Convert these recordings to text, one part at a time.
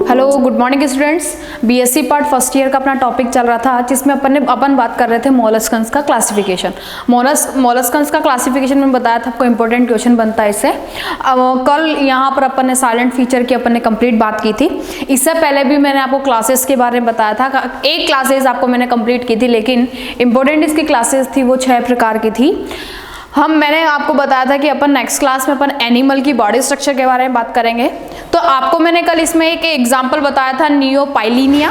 Hello good morning students. BSc part first year का अपना topic चल रहा था जिसमें अपन बात कर रहे थे मोलस्कन्स का क्लासिफिकेशन। मोलस्कन्स का क्लासिफिकेशन में बताया था आपको इंपॉर्टेंट क्वेश्चन बनता है इससे। अब कल यहाँ पर अपन ने साइलेंट फीचर की अपन ने कंप्लीट बात की थी। इससे पहले भी मैंने आपको क्लासेस के बारे में बताया था, एक क्लासेस आपको मैंने कंप्लीट की थी, लेकिन इंपॉर्टेंट इसकी क्लासेस थी वो 6 प्रकार की थी। मैंने आपको बताया था कि अपन नेक्स्ट क्लास में अपन एनिमल की बॉडी स्ट्रक्चर के बारे में बात करेंगे। तो आपको मैंने कल इसमें एक एग्जांपल बताया था नियोपाइलिनिया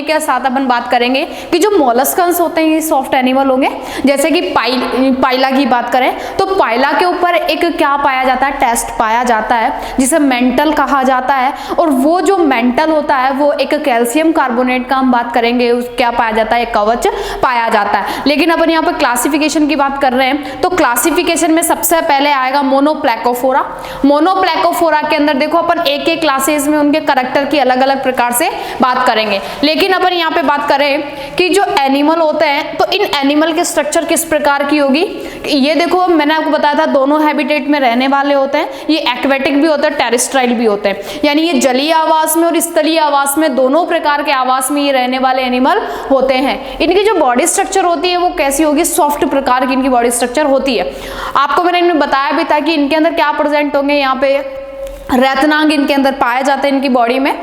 के साथ अपन बात करेंगे कि जो मोलस्कन्स होते हैं ये सॉफ्ट एनिमल होंगे। जैसे कि पाइला की बात करें तो पाइला के ऊपर एक क्या पाया जाता है, टेस्ट पाया जाता है जिसे मेंटल कहा जाता है। और वो जो मेंटल होता है वो एक कैल्शियम कार्बोनेट का हम बात करेंगे, क्या पाया जाता है, कवच पाया जाता है। लेकिन अपन यहाँ पर क्लासिफिकेशन की बात कर रहे हैं तो क्लासिफिकेशन में सबसे पहले आएगा मोनोप्लेकोफोरा। मोनोप्लेकोफोरा के अंदर देखो अपन एक एक क्लासेस में उनके करैक्टर की अलग अलग प्रकार से बात करेंगे। लेकिन अपन यहाँ पे बात करें कि जो एनिमल होते हैं तो इन एनिमल के स्ट्रक्चर किस प्रकार की होगी। ये देखो मैंने आपको बताया था दोनों हैबिटेट में रहने वाले होते हैं, ये एक्वेटिक भी होते हैं, टेरेस्ट्राइल भी होते हैं। यानी ये जलीय आवास में और स्थलीय आवास में दोनों प्रकार के आवास में ये रहने वाले एनिमल होते हैं। इनकी जो बॉडी स्ट्रक्चर होती है वो कैसी होगी, सॉफ्ट प्रकार की इनकी बॉडी स्ट्रक्चर होती है। आपको मैंने इनमें बताया भी था कि इनके अंदर क्या प्रेजेंट होंगे, यहाँ पे रेतनांग इनके अंदर पाए जाते हैं इनकी बॉडी में।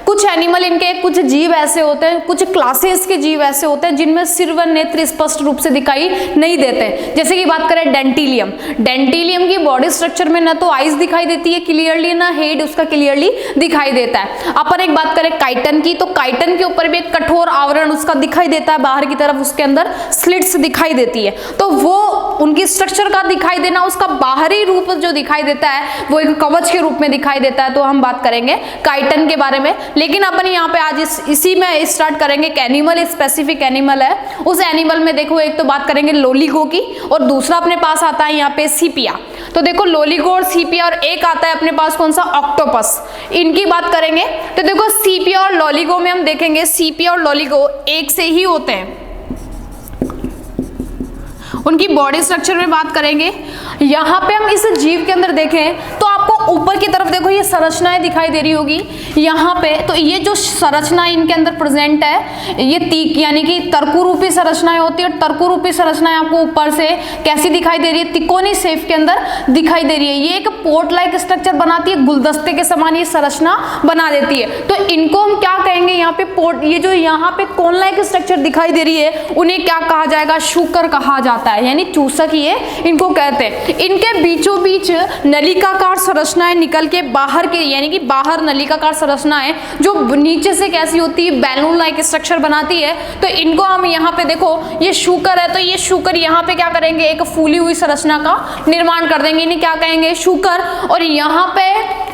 कुछ एनिमल इनके, कुछ जीव ऐसे होते हैं, कुछ क्लासेस के जीव ऐसे होते हैं जिनमें सिर व नेत्र स्पष्ट रूप से दिखाई नहीं देते। जैसे कि बात करें डेंटिलियम की बॉडी स्ट्रक्चर में ना तो आइज दिखाई देती है क्लियरली, ना हेड उसका क्लियरली दिखाई देता है। अपन एक बात करें काइटन की तो काइटन के ऊपर भी एक कठोर आवरण उसका दिखाई देता है बाहर की तरफ, उसके अंदर स्लिट्स दिखाई देती है। तो वो उनकी स्ट्रक्चर का दिखाई देना, उसका बाहरी रूप जो दिखाई देता है वो एक कवच के रूप में दिखाई देता है। तो हम बात करेंगे काइटन के बारे में। लेकिन अपन यहाँ पे आज इसी में स्टार्ट करेंगे कि एनिमल स्पेसिफिक एनिमल है, उस एनिमल में देखो एक तो बात करेंगे लोलिगो की और दूसरा अपने पास आता है यहाँ पे सीपिया। तो देखो लोलिगो और सीपिया और एक आता है अपने पास कौन सा, ऑक्टोपस। इनकी बात करेंगे तो देखो सीपिया और लोलिगो में हम देखेंगे सीपिया और लोलिगो एक से ही होते हैं। उनकी बॉडी स्ट्रक्चर में बात करेंगे, यहाँ पे हम इस जीव के अंदर देखें तो आपको ऊपर की तरफ देखो ये संरचनाएं दिखाई दे रही होगी यहाँ पे। तो ये जो संरचना इनके अंदर प्रेजेंट है ये तीक यानी कि तर्कु रूपी संरचनाएं होती है। और तर्कु रूपी संरचनाएं आपको ऊपर से कैसी दिखाई दे रही है, तिकोनी शेप के अंदर दिखाई दे रही है। ये एक पोर्ट लाइक स्ट्रक्चर बनाती है, गुलदस्ते के समान ये संरचना बना देती है। तो इनको हम क्या कहेंगे, यहाँ पे पोर्ट, ये जो यहाँ पे कोन लाइक स्ट्रक्चर दिखाई दे रही है उन्हें क्या कहा जाएगा, शूकर कहा जाता है, यानी चूसक ये इनको कहते हैं। इनके बीचों बीच नलिकाकार संरचनाएं निकल के बाहर के, यानी कि बाहर नलिकाकार संरचनाएं जो नीचे से कैसी होती है, बैलून लाइक स्ट्रक्चर बनाती है। तो इनको हम यहाँ पे देखो ये शूकर है तो ये शूकर यहाँ पे क्या करेंगे, एक फूली हुई संरचना का निर्माण कर देंगे, इन्हें क्या कहेंगे, शूकर। और यहाँ पे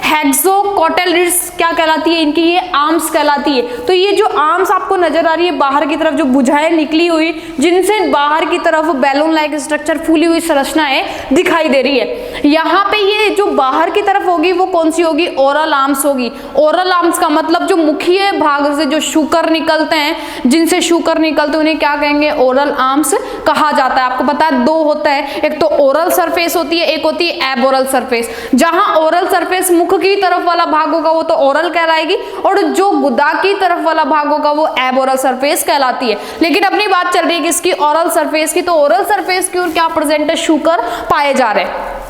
हेक्सोकोटिलिड्स क्या कहलाती है, इनकी ये आर्म्स कहलाती है। तो ये जो आर्म्स आपको नजर आ रही है बाहर की तरफ, जो भुजाएं निकली हुई जिनसे बाहर की तरफ बैलून लाइक स्ट्रक्चर फूली हुई संरचनाएं दिखाई दे रही है। यहाँ पे ये जो बाहर की तरफ होगी वो कौन सी होगी, ओरल आर्म्स होगी। ओरल आर्म्स का मतलब जो मुखीय भाग से जो शूकर निकलते हैं, जिनसे शूकर निकलते हैं उन्हें क्या कहेंगे, ओरल आर्म्स कहा जाता है। आपको पता है दो होता है, एक तो ओरल सरफेस होती है, एक होती है एबोरल सरफेस। जहां ओरल सरफेस मुख की तरफ वाला भाग होगा वो तो ओरल कहलाएगी, और जो गुदा की तरफ वाला भाग होगा वो एबोरल सरफेस कहलाती है। लेकिन अपनी बात चल रही है किसकी, ओरल सरफेस की। तो ओरल सरफेस की और क्या प्रेजेंट है, शूकर पाए जा रहे हैं।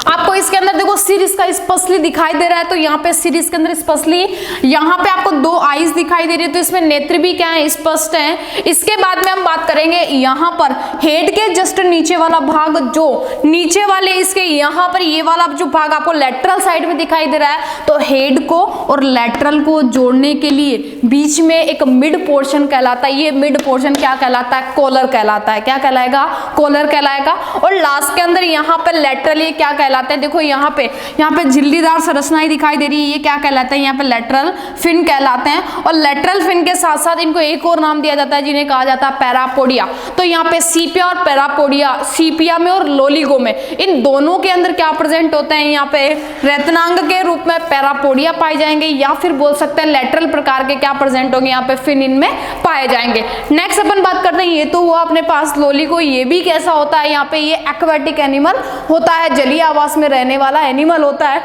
आपको इसके अंदर देखो सिर इसका स्पष्टली दिखाई दे रहा है, तो यहाँ पे सिर इसके अंदर स्पष्टली, यहाँ पे आपको 2 आईज दिखाई दे रही है तो इसमें नेत्र भी क्या है, स्पष्ट है। इसके बाद में हम बात करेंगे यहाँ पर हेड के जस्ट नीचे वाला भाग, जो नीचे वाले इसके यहाँ पर ये वाला जो भाग आपको लेटरल साइड में दिखाई दे रहा है। तो हेड को और लेटरल को जोड़ने के लिए बीच में एक मिड पोर्शन कहलाता है। ये मिड पोर्शन क्या कहलाता है, कॉलर कहलाता है। क्या कहलाएगा, कॉलर कहलाएगा। और लास्ट के अंदर यहाँ पर लेटरली क्या कहलाता है, देखो यहाँ पे झिल्लीदार संरचनाएं दिखाई दे रही है, ये क्या कहलाता है, यहाँ पे लेटरल फिन कहलाते हैं। और लेटरल फिन के साथ साथ इनको एक और नाम दिया जाता है जिन्हें कहा जाता है पैरापोडिया। तो यहाँ पे सीपिया और पैरापोडिया, सीपिया में और लोलिगो में, इन दोनों के अंदर क्या प्रेजेंट होते हैं, यहाँ पे रेतनांग के रूप में पैरापोडिया पाए जाएंगे, या फिर बोल सकते हैं लेटरल प्रकार के क्या प्रेजेंट होंगे, यहाँ पे फिन इनमें पाए जाएंगे। नेक्स्ट अपन बात करते हैं, ये तो हुआ अपने पास लोलिगो। ये भी कैसा होता है, यहाँ पे ये एक्वेटिक एनिमल होता है, जलीय आवास में रहने वाला एनिमल होता है।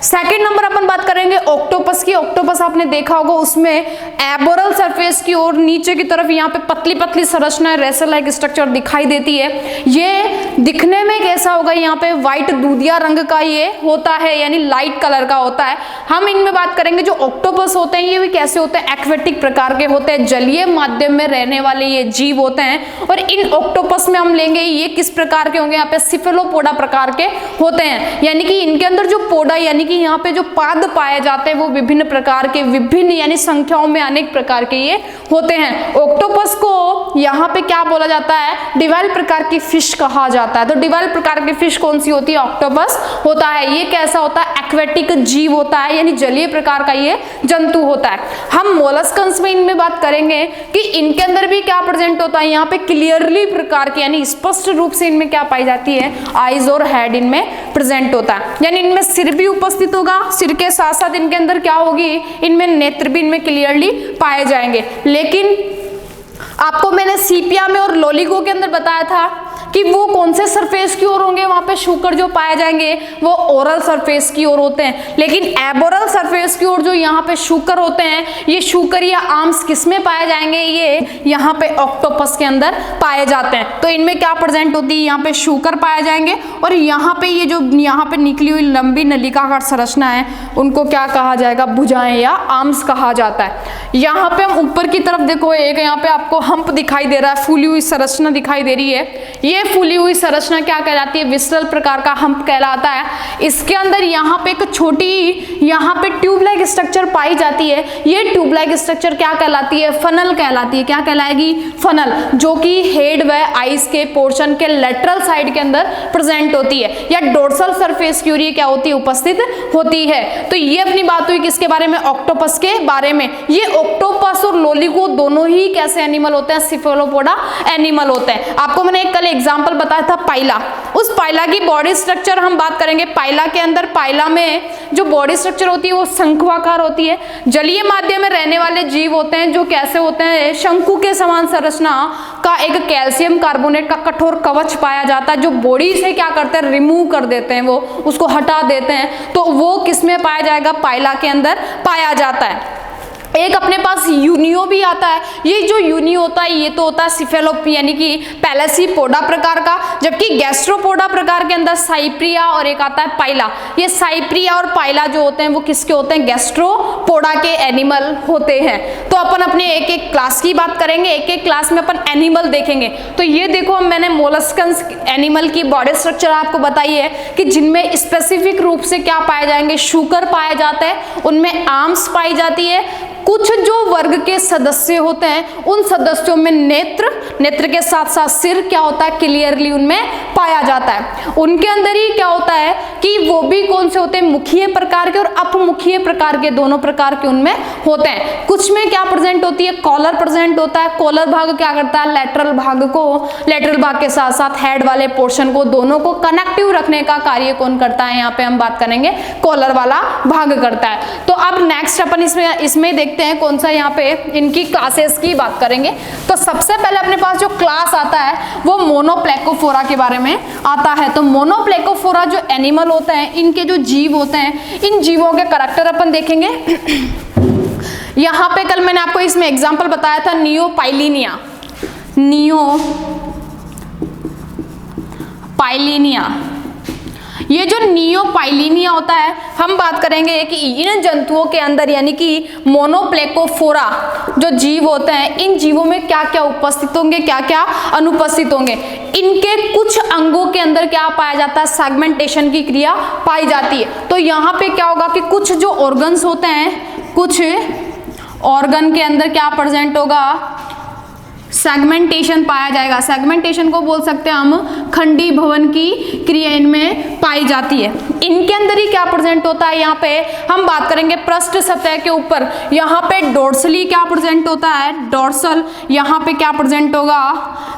सेकंड नंबर अपन बात करेंगे ऑक्टोपस की। ऑक्टोपस आपने देखा होगा, उसमें एबोरल सरफेस की ओर नीचे की तरफ यहाँ पे पतली पतली संरचना रेसर लाइक स्ट्रक्चर दिखाई देती है। ये दिखने में कैसा होगा, यहाँ पे व्हाइट दूधिया रंग का ये होता है, यानी लाइट कलर का होता है। हम इनमें बात करेंगे जो ऑक्टोपस होते हैं ये भी कैसे होते हैं, एक्वेटिक प्रकार के होते हैं, जलीय माध्यम में रहने वाले ये जीव होते हैं। और इन ऑक्टोपस में हम लेंगे ये किस प्रकार के होंगे, यहाँ पे सिफेलोपोडा प्रकार के होते हैं, यानी कि इनके अंदर जो पोडा यानी कि यहाँ पे जो पाद पाए जाते हैं वो विभिन्न प्रकार के, विभिन्न यानी संख्याओं में अनेक प्रकार के ये होते हैं। ऑक्टोपस को यहाँ पे क्या बोला जाता है, डिवाइल प्रकार की फिश कहा जाता है। तो डिवाइल प्रकार की फिश कौन सी होती है, ऑक्टोपस होता है। ये कैसा होता है, एक्वेटिक जीव होता है, यानी जलीय प्रकार का ये जंतु होता है। हम मोलस्कन्स में इनमें बात करेंगे कि इनके अंदर भी क्या प्रेजेंट होता है, यहाँ पे क्लियरली प्रकार की यानी स्पष्ट रूप से इनमें क्या पाई जाती है, आईज और हेड इनमें प्रेजेंट होता है, यानी इनमें सिर भी उपस्थित होगा, सिर के साथ साथ इनके अंदर क्या होगी, इनमें नेत्र भी इनमें क्लियरली पाए जाएंगे। लेकिन आपको मैंने सीपिया में और लोलिगो के अंदर बताया था कि वो कौन से सरफेस की ओर होंगे, वहां पे शूकर जो पाए जाएंगे वो ओरल सरफेस की ओर होते हैं। लेकिन एबोरल सरफेस की ओर जो यहाँ पे शूकर होते हैं, ये शूकर या आर्म्स किसमें पाए जाएंगे, ये यहाँ पे ऑक्टोपस के अंदर पाए जाते हैं। तो इनमें क्या प्रेजेंट होती है, यहाँ पे शूकर पाए जाएंगे और यहाँ पे ये जो यहाँ पे निकली हुई लंबी नलिकाकार संरचना है उनको क्या कहा जाएगा, भुजाएं या आर्म्स कहा जाता है। यहाँ पे हम ऊपर की तरफ देखो, एक यहाँ पे आपको हम्प दिखाई दे रहा है, फूली हुई संरचना दिखाई दे रही है। ये फूली हुई संरचना क्या कहलाती है, विसरल प्रकार का हम्प कहलाता है। इसके अंदर यहाँ पे एक छोटी यहाँ पे ट्यूब लाइक स्ट्रक्चर पाई जाती है। ये ट्यूब लाइक स्ट्रक्चर क्या कहलाती है, फनल कहलाती है। क्या कहलाएगी, फनल, जो कि हेड व आइस के पोर्शन के लेटरल साइड के अंदर प्रेजेंट होती है या डोर्सल सरफेस की ओर ये क्या होती है, उपस्थित होती है। तो ये अपनी बात हुई किसके बारे में, ऑक्टोपस के बारे में। ये ऑक्टोपस और लोलिगो दोनों ही कैसे एनिमल होते हैं, सिफेलोपोडा एनिमल होते हैं। आपको मैंने कल एग्जांपल बताया था पाइला, उस पाइला की बॉडी स्ट्रक्चर हम बात करेंगे। पाइला के अंदर, पाइला में जो बॉडी स्ट्रक्चर होती है वो शंकुआकार होती है। जलीय माध्यम में रहने वाले जीव होते हैं जो कैसे होते हैं, शंकु के समान संरचना का एक कैल्शियम कार्बोनेट का कठोर कवच पाया जाता है जो बॉडी से क्या करते हैं, रिमूव कर देते हैं, वो उसको हटा देते हैं। तो वो किसमें पाया जाएगा, पाइला के अंदर पाया जाता है। एक अपने पास यूनियो भी आता है। ये जो यूनियो होता है ये तो होता है सिफेलोप यानी कि पैलेसीपोडा प्रकार का, जबकि गैस्ट्रोपोडा प्रकार के अंदर साइप्रिया और एक आता है पाइला। ये साइप्रिया और पाइला जो होते हैं वो किसके होते हैं, गैस्ट्रोपोडा के एनिमल होते हैं। तो अपन अपने एक एक क्लास की बात करेंगे, एक एक क्लास में अपन एनिमल देखेंगे। तो ये देखो मैंने मोलस्कन्स एनिमल की बॉडी स्ट्रक्चर आपको बताई है कि जिनमें स्पेसिफिक रूप से क्या पाए जाएंगे, शूकर पाए जाते हैं, उनमें आर्म्स पाई जाती है। कुछ जो वर्ग के सदस्य होते हैं उन सदस्यों में नेत्र, नेत्र के साथ साथ सिर क्या होता है, क्लियरली उनमें पाया जाता है। उनके अंदर ही क्या होता है कि वो भी कौन से होते हैं, मुखीय प्रकार के और अपमुखीय प्रकार के, दोनों प्रकार के उनमें होते हैं। कुछ में क्या प्रेजेंट होती है, कॉलर प्रेजेंट होता है। कॉलर भाग क्या करता है, लेटरल भाग को, लेटरल भाग के साथ साथ हेड वाले पोर्शन को, दोनों को कनेक्टिव रखने का कार्य कौन करता है, यहाँ पे हम बात करेंगे कॉलर वाला भाग करता है। तो अब नेक्स्ट अपन इसमें देखते हैं कौन सा, यहाँ पे इनकी क्लासेस की बात करेंगे। तो सबसे पहले अपने पास जो क्लास आता है वो मोनोप्लेकोफोरा के बारे में आता है। तो मोनोप्लेकोफोरा जो एनिमल होते हैं, इनके जो जीव होते हैं, इन जीवों के कैरेक्टर अपन देखेंगे। यहाँ पे कल मैंने आपको इसमें एग्जांपल बताया था नियोपाइलिनिया, नियोपाइलिनिया। ये जो नियोपाइलिनिया होता है, हम बात करेंगे कि इन जंतुओं के अंदर यानी कि मोनोप्लेकोफोरा जो जीव होते हैं, इन जीवों में क्या क्या उपस्थित होंगे, क्या क्या अनुपस्थित होंगे। इनके कुछ अंगों के अंदर क्या पाया जाता है, सेगमेंटेशन की क्रिया पाई जाती है। तो यहाँ पे क्या होगा कि कुछ जो ऑर्गन्स होते हैं, कुछ ऑर्गन के अंदर क्या प्रेजेंट होगा, सेगमेंटेशन पाया जाएगा। सेगमेंटेशन को बोल सकते हैं हम खंडी भवन की क्रिया इनमें पाई जाती है। इनके अंदर ही क्या प्रेजेंट होता है, यहाँ पे हम बात करेंगे पृष्ठ सतह के ऊपर, यहाँ पे डोर्सली क्या प्रेजेंट होता है, डोर्सल। यहाँ पे क्या प्रेजेंट होगा,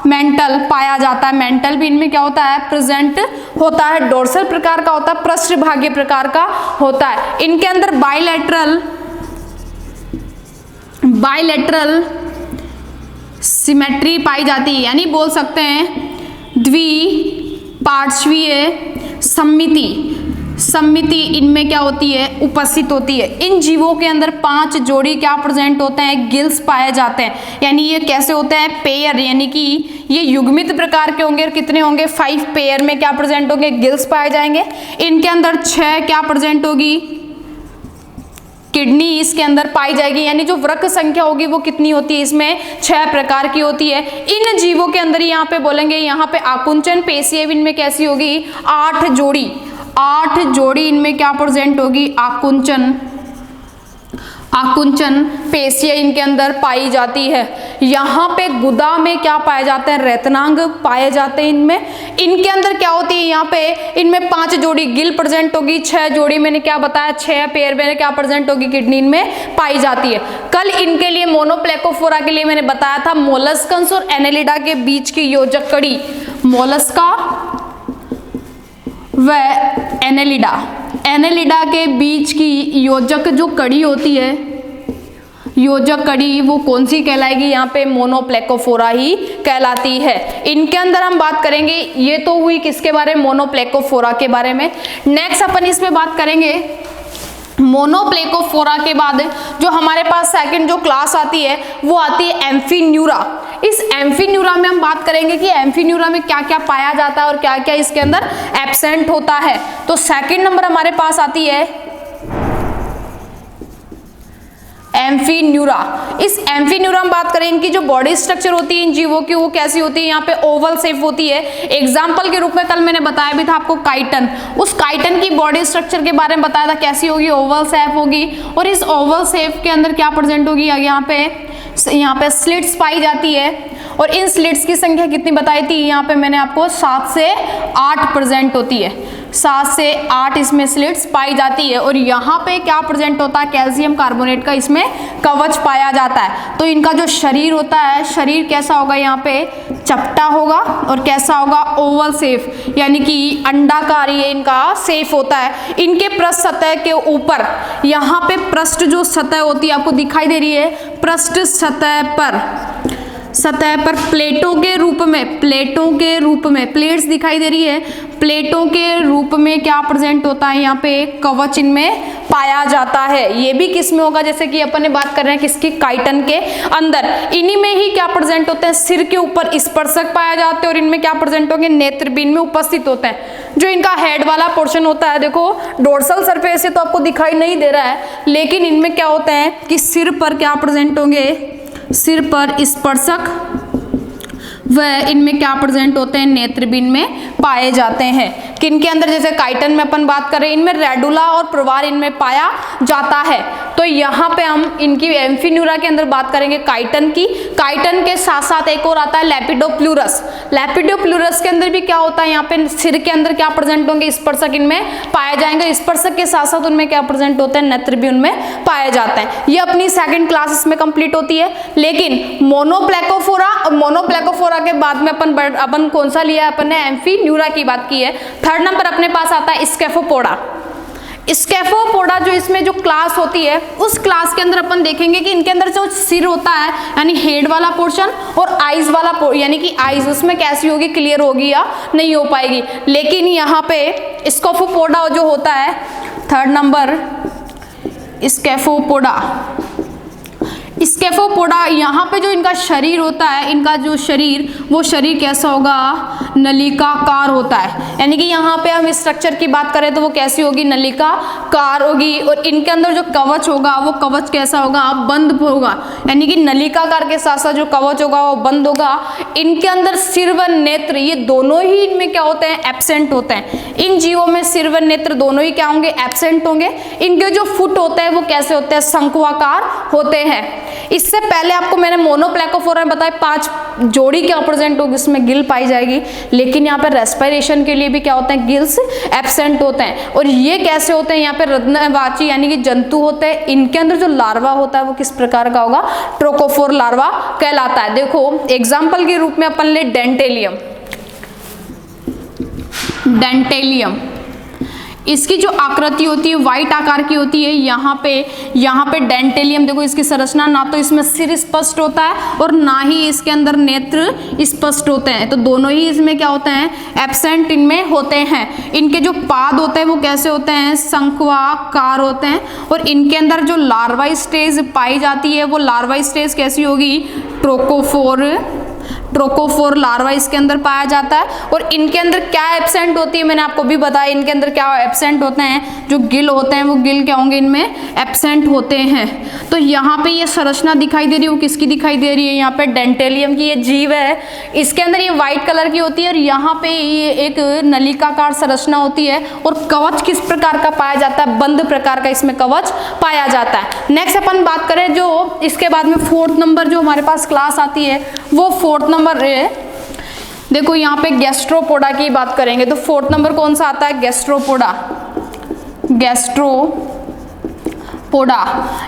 मेंटल पाया जाता है। मेंटल भी इनमें क्या होता है, प्रेजेंट होता है। डोर्सल प्रकार का होता है, पृष्ठभागीय प्रकार का होता है। इनके अंदर बाइलेटरल सिमेट्री पाई जाती है, यानी बोल सकते हैं द्विपार्श्वीय समिति इनमें क्या होती है, उपस्थित होती है। इन जीवों के अंदर 5 जोड़ी क्या प्रेजेंट होते हैं, गिल्स पाए जाते हैं। यानी ये कैसे होते हैं, पेयर, यानी कि ये युग्मित प्रकार के होंगे। और कितने होंगे, 5 पेयर में क्या प्रेजेंट होंगे, गिल्स पाए जाएंगे। इनके अंदर 6 क्या प्रेजेंट होगी, किडनी इसके अंदर पाई जाएगी। यानी जो वृक्क संख्या होगी वो कितनी होती है, इसमें 6 प्रकार की होती है। इन जीवों के अंदर यहाँ पे बोलेंगे, यहाँ पे आकुंचन पेशियां इनमें कैसी होगी, 8 जोड़ी इनमें क्या प्रेजेंट होगी, आकुंचन पेशियां इनके अंदर पाई जाती है। यहाँ पे गुदा में क्या पाए जाते हैं, रेतनांग पाए जाते हैं। इनके अंदर क्या होती है, यहाँ पे इनमें 5 जोड़ी गिल प्रेजेंट होगी, 6 जोड़ी मैंने क्या बताया, 6 पेयर में क्या प्रेजेंट होगी, किडनी इनमें पाई जाती है। कल इनके लिए मोनोप्लेकोफोरा के लिए मैंने बताया था मोलस्कन्स और एनेलिडा के बीच की योजक कड़ी, मोलस्का व एनेलिडा के बीच की योजक जो कड़ी होती है, योजक कड़ी, वो कौन सी कहलाएगी, यहाँ पे मोनोप्लेकोफोरा ही कहलाती है। इनके अंदर हम बात करेंगे, ये तो हुई किसके बारे में, मोनोप्लेकोफोरा के बारे में। नेक्स्ट अपन इसमें बात करेंगे मोनोप्लेकोफोरा के बाद जो हमारे पास सेकंड जो क्लास आती है वो आती है एम्फीन्यूरा। इस एम्फीन्यूरा में हम बात करेंगे कि एम्फीन्यूरा में क्या क्या पाया जाता है और क्या क्या इसके अंदर एब्सेंट होता है। तो सेकंड नंबर हमारे पास आती है एम्फीन्यूरा। इस एम्फीन्यूरा में बात करें, इनकी जो बॉडी स्ट्रक्चर होती है इन जीवों की वो कैसी होती है, यहाँ पे ओवल शेप होती है। एग्जाम्पल के रूप में कल मैंने बताया भी था आपको काइटन, उस काइटन की बॉडी स्ट्रक्चर के बारे में बताया था, कैसी होगी, ओवल शेप होगी। और इस ओवल शेप के अंदर क्या प्रेजेंट होगी, यहाँ पे स्लिट्स पाई जाती है। और इन स्लिट्स की संख्या कितनी बताई थी, यहाँ पे मैंने आपको 7 से 8 प्रेजेंट होती है, 7 से 8 इसमें स्लिट्स पाई जाती है। और यहाँ पे क्या प्रेजेंट होता है, कैल्शियम कार्बोनेट का इसमें कवच पाया जाता है। तो इनका जो शरीर होता है, शरीर कैसा होगा, यहाँ पे चपटा होगा और कैसा होगा, ओवल शेप, यानी कि अंडाकार ये इनका शेप होता है। इनके पृष्ठ सतह के ऊपर, यहाँ पे पृष्ठ जो सतह होती है आपको दिखाई दे रही है, पृष्ठ सतह पर प्लेटों के रूप में प्लेट्स दिखाई दे रही है। प्लेटों के रूप में क्या प्रेजेंट होता है, यहाँ पे कवच इनमें पाया जाता है। ये भी किस में होगा, जैसे कि अपन ने बात कर रहे हैं किसकी, काइटन के अंदर। इन्हीं में ही क्या प्रेजेंट होते हैं, सिर के ऊपर स्पर्शक पाए जाते हैं। और इनमें क्या प्रेजेंट होंगे, नेत्रबीन में उपस्थित होते हैं। जो इनका हेड वाला पोर्शन होता है, देखो डोर्सल सरफेस से तो आपको दिखाई नहीं दे रहा है, लेकिन इनमें क्या होता है कि सिर पर क्या प्रेजेंट होंगे, सिर पर स्पर्शक व इनमें क्या प्रेजेंट होते हैं, नेत्रबीन में पाए जाते हैं। किनके अंदर, जैसे काइटन में अपन बात करें, इनमें रेडुला और प्रवार इनमें पाया जाता है। तो यहाँ पे हम इनकी एम्फीन्यूरा के अंदर बात करेंगे काइटन की। काइटन के साथ साथ एक और आता है लेपिडोप्लूरस। लेपिडोप्लूरस के अंदर भी क्या होता है, यहाँ पे सिर के अंदर क्या प्रेजेंट होंगे, स्पर्शक इनमें पाए जाएंगे। स्पर्शक के साथ साथ उनमें क्या प्रेजेंट होते हैं, नेत्रबीन में पाए जाते हैं। ये अपनी सेकंड क्लास इसमें कंप्लीट होती है। लेकिन मोनोप्लेकोफोरा के बाद में अपन कौन सा लिया, अपन ने एम्फीन्यूरा की बात की है। थर्ड नंबर अपने पास आता है स्केफोपोडा। स्केफोपोडा जो इसमें जो क्लास होती है, उस क्लास के अंदर अपन देखेंगे कि इनके अंदर जो सिर होता है, यानी हेड वाला पोर्शन, और आईज वाला यानी कि आईज उसमें कैसी होगी, क्लियर होगी या नहीं हो पाएगी। लेकिन यहाँ पे स्केफोपोडा जो होता है, थर्ड नंबर स्केफोपोडा, यहाँ पे जो इनका शरीर होता है, इनका जो शरीर, वो शरीर कैसा होगा, नलिकाकार होता है। यानी कि यहाँ पे हम स्ट्रक्चर की बात करें तो वो कैसी होगी, नलिकाकार होगी। और इनके अंदर जो कवच होगा वो कवच कैसा होगा, बंद होगा। यानी कि नलिकाकार के साथ साथ जो कवच होगा वो बंद होगा। इनके अंदर सिर व नेत्र, ये दोनों ही इनमें क्या होते हैं, एब्सेंट होते हैं। इन जीवों में सिर व नेत्र दोनों ही क्या होंगे, एब्सेंट होंगे। इनके जो फुट होते हैं वो कैसे होते हैं, शंकुआकार होते हैं। इससे पहले आपको मैंने मोनोप्लेकोफोरा में बताया 5 जोड़ी क्या प्रेजेंट होगी, इसमें गिल पाई जाएगी। लेकिन यहाँ पे रेस्पिरेशन के लिए भी क्या होते हैं, गिल्स एब्सेंट होते हैं। और ये कैसे होते हैं, यहाँ पे रत्नवाची यानी कि जंतु होते हैं। इनके अंदर जो लार्वा होता है वो किस प्रकार का होगा, ट्रोकोफोर लार्वा कहलाता है। देखो एग्जाम्पल के रूप में अपन ले डेंटेलियम। इसकी जो आकृति होती है व्हाइट आकार की होती है। यहाँ पे डेंटेलियम देखो इसकी संरचना, ना तो इसमें सिर स्पष्ट होता है और ना ही इसके अंदर नेत्र स्पष्ट होते हैं, तो दोनों ही इसमें क्या होते हैं, एब्सेंट इनमें होते हैं। इनके जो पाद होते हैं वो कैसे होते हैं, शंक्वाकार होते हैं। और इनके अंदर जो लार्वा स्टेज पाई जाती है वो लार्वा स्टेज कैसी होगी, ट्रोकोफोर लार्वा इसके अंदर पाया जाता है। और इनके अंदर क्या एब्सेंट होती है, मैंने आपको भी बताया इनके अंदर क्या एब्सेंट होते हैं, जो गिल होते हैं वो गिल क्या होंगे, इनमें एब्सेंट होते हैं। तो यहाँ पे ये संरचना दिखाई दे रही है, किसकी दिखाई दे रही है, यहाँ पे डेंटेलियम की ये जीव है, इसके अंदर ये व्हाइट कलर की होती है और यहाँ पे ये एक नलिकाकार संरचना होती है। और कवच किस प्रकार का पाया जाता है, बंद प्रकार का इसमें कवच पाया जाता है। नेक्स्ट अपन बात करें जो इसके बाद में 4th नंबर जो हमारे पास क्लास आती है वो 4th नंबर है। देखो यहाँ पे गैस्ट्रोपोडा की बात करेंगे तो 4th नंबर कौन सा आता है, गैस्ट्रोपोडा।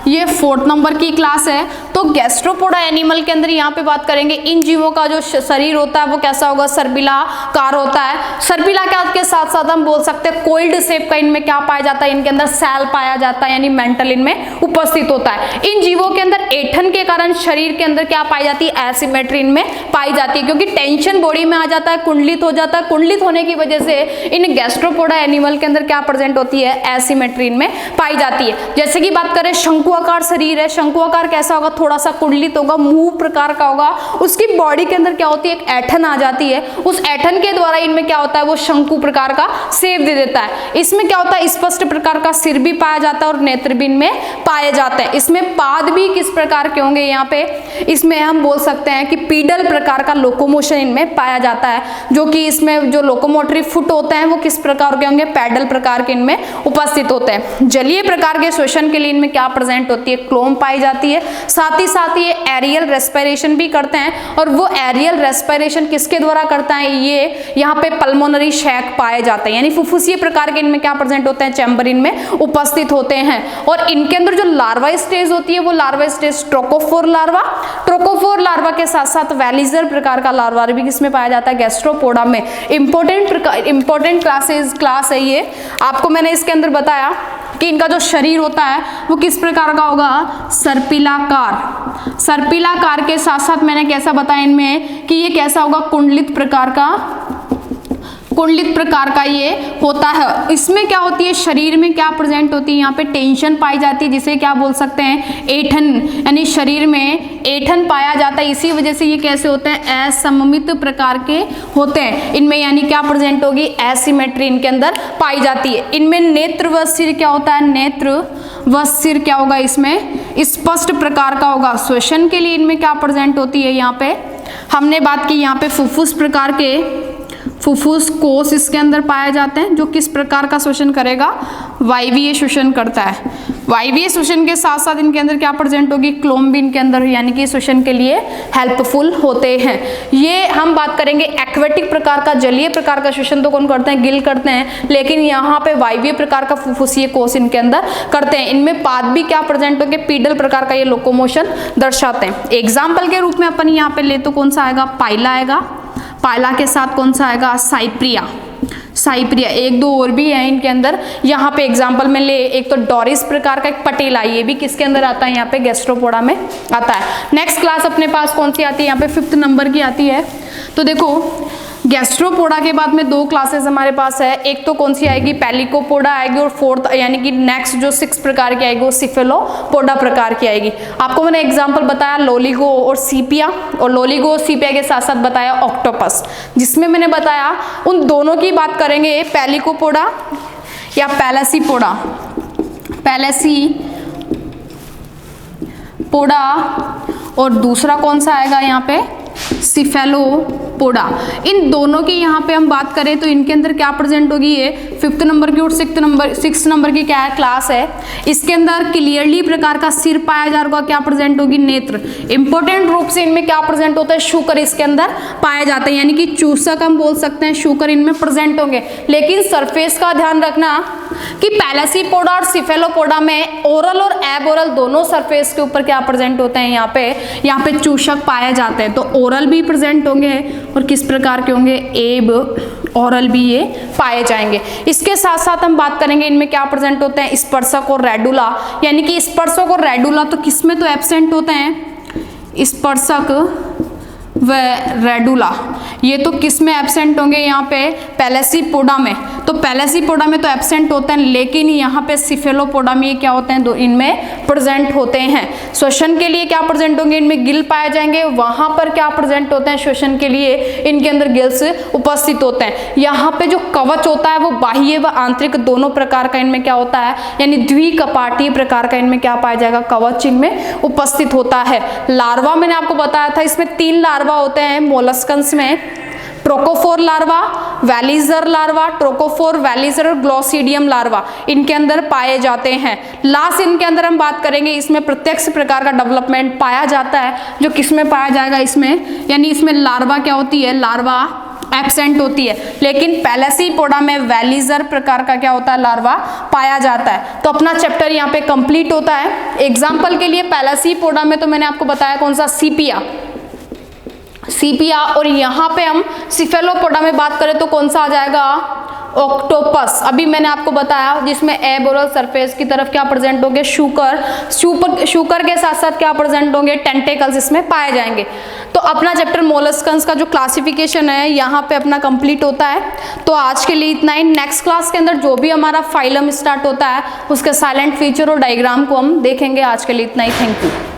ये 4th नंबर की क्लास है। तो गैस्ट्रोपोडा एनिमल के अंदर यहाँ पे बात करेंगे, इन जीवों का जो शरीर होता है वो कैसा होगा, सर्पिलाकार होता है। सर्पिलाकार के साथ साथ हम बोल सकते हैं कोइल्ड शेप का इनमें क्या पाया जाता है, इनके अंदर सेल पाया जाता है, यानी मेंटल इनमें उपस्थित होता है। इन जीवों के अंदर ऐंठन के कारण शरीर के अंदर क्या पाई जाती है, एसिमेट्री इनमें पाई जाती है, क्योंकि टेंशन बॉडी में आ जाता है, कुंडलित हो जाता है। कुंडलित होने की वजह से इन गैस्ट्रोपोडा एनिमल के अंदर क्या प्रेजेंट होती है, एसिमेट्री इनमें पाई जाती है। जैसे कि बात करें शंकुआकार शरीर है, शंकुआकार कैसा होगा, थोड़ा सा कुंडलित होगा, मुंह प्रकार का होगा। उसकी बॉडी के अंदर क्या होती है, एक ऐंठन आ जाती है, उस ऐंठन के द्वारा इनमें क्या होता है, वो शंकु प्रकार का शेप दे देता है। इसमें क्या होता है, स्पष्ट प्रकार का सिर भी पाया जाता है और नेत्र भी इनमें पाए जाते हैं। इसमें पाद भी किस प्रकार के होंगे, यहाँ पे इसमें हम बोल सकते हैं कि पीडल प्रकार का लोकोमोशन इनमें पाया जाता है, जो कि इसमें जो लोकोमोटरी फुट होते हैं वो किस प्रकार के होंगे, पैडल प्रकार के इनमें उपस्थित होते हैं। जलीय प्रकार के श्वसन के लिए इनमें क्या प्रेजेंट होती है, क्लोम पाई जाती है। साथ ही ये एरियल रेस्पिरेशन भी करते हैं, और वो एरियल रेस्पिरेशन किसके द्वारा करता है, ये यहाँ पे पल्मोनरी शैक पाए जाते हैं, यानी फुफ्फुसीय प्रकार के इनमें क्या प्रेजेंट होते हैं, चैम्बर इनमें उपस्थित होते हैं। और इनके अंदर जो लार्वा स्टेज होती है वो लार्वा स्टेज ट्रोकोफोर लार्वा के साथ साथ वेलिजर प्रकार का लार्वा भी किसमें पाया जाता है, गैस्ट्रोपोडा में। इंपॉर्टेंट क्लास है ये। आपको मैंने इसके अंदर बताया कि इनका जो शरीर होता है वो किस प्रकार का होगा, सर्पिलाकार के साथ साथ मैंने कैसा बताया इनमें कि ये कैसा होगा, कुंडलित प्रकार का ये होता है। इसमें क्या होती है, शरीर में क्या प्रेजेंट होती है, यहाँ पे टेंशन पाई जाती है, जिसे क्या बोल सकते हैं, ऐंठन, यानी शरीर में ऐंठन पाया जाता है। इसी वजह से ये कैसे होते हैं, असममित प्रकार के होते हैं इनमें, यानी क्या प्रेजेंट होगी, एसिमेट्री इनके अंदर पाई जाती है। इनमें नेत्र व सिर क्या होता है, नेत्र व सिर क्या होगा, इसमें स्पष्ट प्रकार का होगा। श्वसन के लिए इनमें क्या प्रेजेंट होती है, यहाँ पे हमने बात की, यहाँ पे फुफ्फुस कोष इसके अंदर पाए जाते हैं, जो किस प्रकार का श्वसन करेगा, वायवीय श्वसन करता है। वायवीय श्वसन के साथ साथ इनके अंदर क्या प्रेजेंट होगी, क्लोम भी इनके अंदर, यानी कि श्वसन के लिए हेल्पफुल होते हैं। ये हम बात करेंगे एक्वेटिक प्रकार का, जलीय प्रकार का श्वसन तो कौन करते हैं, गिल करते हैं, लेकिन यहाँ पे वायवीय प्रकार का फुफ्फुसीय कोष इनके अंदर करते हैं। इनमें पाद भी क्या प्रेजेंट होंगे, पीडल प्रकार का ये लोकोमोशन दर्शाते हैं। एग्जाम्पल के रूप में अपन यहाँ पे ले तो कौन सा आएगा, पाइला आएगा, पाइला के साथ कौन सा आएगा, साइप्रिया। एक दो और भी है इनके अंदर, यहाँ पे एग्जांपल में ले, एक तो डोरिस प्रकार का एक पटेला, ये भी किसके अंदर आता है, यहाँ पे गैस्ट्रोपोडा में आता है। नेक्स्ट क्लास अपने पास कौन सी आती है, यहाँ पे 5th नंबर की आती है। तो देखो गैस्ट्रोपोडा के बाद में 2 क्लासेस हमारे पास है, एक तो कौन सी आएगी, पेलिकोपोडा आएगी, और 4th यानी कि नेक्स्ट जो 6 प्रकार की आएगी वो सिफेलोपोडा प्रकार की आएगी। आपको मैंने एग्जांपल बताया लोलिगो और सीपिया, और लोलिगो और सीपिया के साथ साथ बताया ऑक्टोपस, जिसमें मैंने बताया उन दोनों की बात करेंगे, पेलिकोपोडा या पैलेसीपोडा और दूसरा कौन सा आएगा यहाँ पे, सिफेलोपोडा। इन दोनों की यहाँ पे हम बात करें तो इनके अंदर क्या प्रेजेंट होगी, ये 5th नंबर की और 6th नंबर की क्या है, क्लास है। इसके अंदर क्लियरली प्रकार का सिर पाया जा रहा, क्या प्रेजेंट होगी, नेत्र। इंपॉर्टेंट रूप से इनमें क्या प्रेजेंट होता है, शुकर इसके अंदर पाए जाते हैं, यानी कि चूसक हम बोल सकते हैं, शुकर इनमें प्रेजेंट होंगे। लेकिन सरफेस का ध्यान रखना, कि पैलेसीपोडा और सिफेलोपोडा में ओरल और एब ओरल दोनों सरफेस के ऊपर क्या प्रेजेंट होते हैं, यहाँ पे चूषक पाए जाते हैं। तो ओरल भी प्रेजेंट होंगे और किस प्रकार के होंगे, एब ओरल भी ये पाए जाएंगे। इसके साथ साथ हम बात करेंगे इनमें क्या प्रेजेंट होते हैं, स्पर्शक और रेडुला। यानी कि स्पर्शक और रेडुला तो किसमें तो एब्सेंट होते हैं, स्पर्शक व रेडुला ये तो किस में एब्सेंट होंगे, यहाँ पे पैलेसीपोडा में। तो पैलेसीपोडा में तो एब्सेंट होते हैं, लेकिन यहाँ पे सिफेलोपोडा में ये क्या होते हैं, दो इनमें प्रेजेंट होते हैं। श्वसन के लिए क्या प्रेजेंट होंगे, इनमें गिल पाए जाएंगे। वहां पर क्या प्रेजेंट होते हैं, श्वसन के लिए इनके अंदर गिल्स उपस्थित होते हैं। यहाँ पे जो कवच होता है वो बाह्य व आंतरिक दोनों प्रकार का इनमें क्या होता है, यानी द्विकपाटीय प्रकार का इनमें क्या पाया जाएगा, कवच इनमें उपस्थित होता है। लार्वा मैंने आपको बताया था, इसमें 3 लार्वा होते हैं मोलस्कन्स में, ट्रोकोफोर लार्वा, वैलीजर लार्वा, ट्रोकोफोर वैलीजर और ग्लोसिडियम लार्वा इनके अंदर पाए जाते हैं। लास्ट इनके अंदर हम बात करेंगे, इसमें प्रत्यक्ष प्रकार का डेवलपमेंट पाया जाता है, जो किसमें पाया जाएगा, इसमें यानी इसमें लार्वा क्या होती है, लार्वा एब्सेंट होती है, लेकिन पैलेसीपोडा में वैलीजर प्रकार का क्या होता है, लार्वा पाया जाता है। तो अपना चैप्टर यहाँ पे कंप्लीट होता है। एग्जाम्पल के लिए पैलेसीपोडा में तो मैंने आपको बताया कौन सा, सीपिया, और यहाँ पे हम सिफेलोपोडा में बात करें तो कौन सा आ जाएगा, ऑक्टोपस। अभी मैंने आपको बताया जिसमें एब ओरल सरफेस की तरफ क्या प्रेजेंट होंगे, शूकर के साथ साथ क्या प्रेजेंट होंगे, टेंटेकल्स इसमें पाए जाएंगे। तो अपना चैप्टर मोलस्कन्स का जो क्लासिफिकेशन है यहाँ पे अपना कंप्लीट होता है। तो आज के लिए इतना ही। नेक्स्ट क्लास के अंदर जो भी हमारा फाइलम स्टार्ट होता है उसके साइलेंट फीचर और डायग्राम को हम देखेंगे। आज के लिए इतना ही। Thank you.